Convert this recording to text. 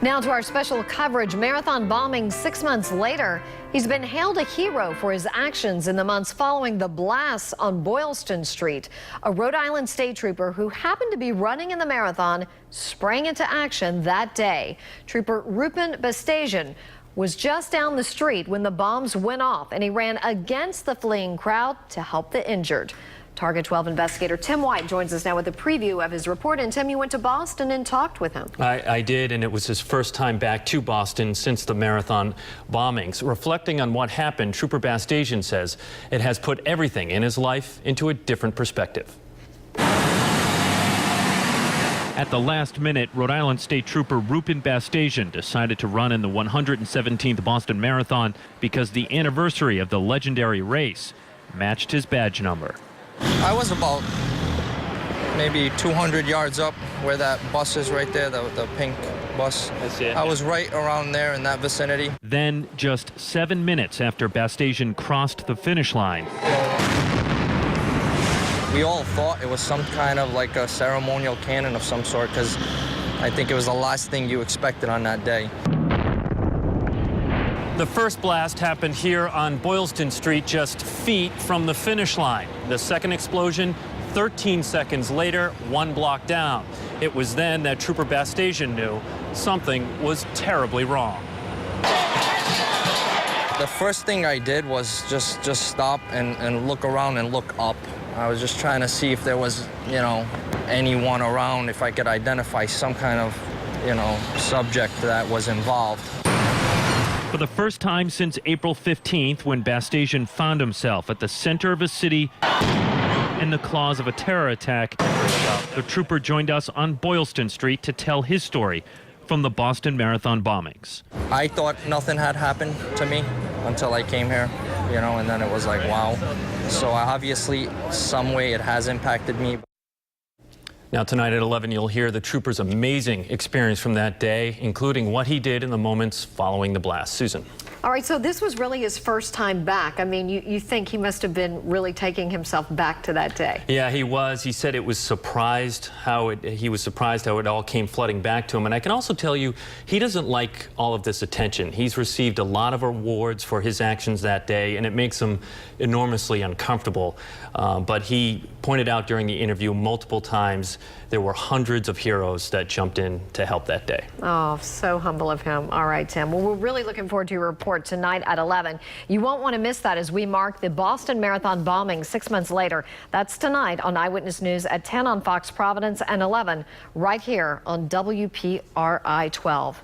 Now to our special coverage. Marathon bombing 6 months later. He's been hailed a hero for his actions in the months following the blasts on Boylston Street. A Rhode Island state trooper who happened to be running in the marathon sprang into action that day. Trooper Rupin Bastasian was just down the street when the bombs went off, and he ran against the fleeing crowd to help the injured. Target 12 investigator Tim White joins us now with a preview of his report. And Tim, you went to Boston and talked with him. I did, and it was his first time back to Boston since the marathon bombings. Reflecting on what happened, Trooper Bastasian says it has put everything in his life into a different perspective. At the last minute, Rhode Island State Trooper Rupin Bastasian decided to run in the 117th Boston Marathon because the anniversary of the legendary race matched his badge number. I was about maybe 200 yards up where that bus is right there, the pink bus. I see it. I was right around there in that vicinity. Then, just 7 minutes after Bastasian crossed the finish line, We all thought it was some kind of like a ceremonial cannon of some sort, because I think it was the last thing you expected on that day. The first blast happened here on Boylston Street, just feet from the finish line. The second explosion, 13 seconds later, 1 block down. It was then that Trooper Bastasian knew something was terribly wrong. The first thing I did was just stop and look around and look up. I was just trying to see if there was, anyone around, if I could identify some kind of, subject that was involved. for the first time since April 15th, when Bastasian found himself at the center of a city in the claws of a terror attack, the trooper joined us on Boylston Street to tell his story from the Boston Marathon bombings. I thought nothing had happened to me until I came here, and then it was like, wow. So obviously, some way it has impacted me. Now tonight at 11, you'll hear the trooper's amazing experience from that day, including what he did in the moments following the blast. Susan. All right, so this was really his first time back. I mean, you think he must have been really taking himself back to that day. Yeah, he was. He said he was surprised how it all came flooding back to him. And I can also tell you, he doesn't like all of this attention. He's received a lot of awards for his actions that day, and it makes him enormously uncomfortable. But he pointed out during the interview multiple times there were hundreds of heroes that jumped in to help that day. Oh, so humble of him. All right, Tim. Well, we're really looking forward to your report tonight at 11. You won't want to miss that as we mark the Boston Marathon bombing 6 months later. That's tonight on Eyewitness News at 10 on Fox Providence and 11 right here on WPRI 12.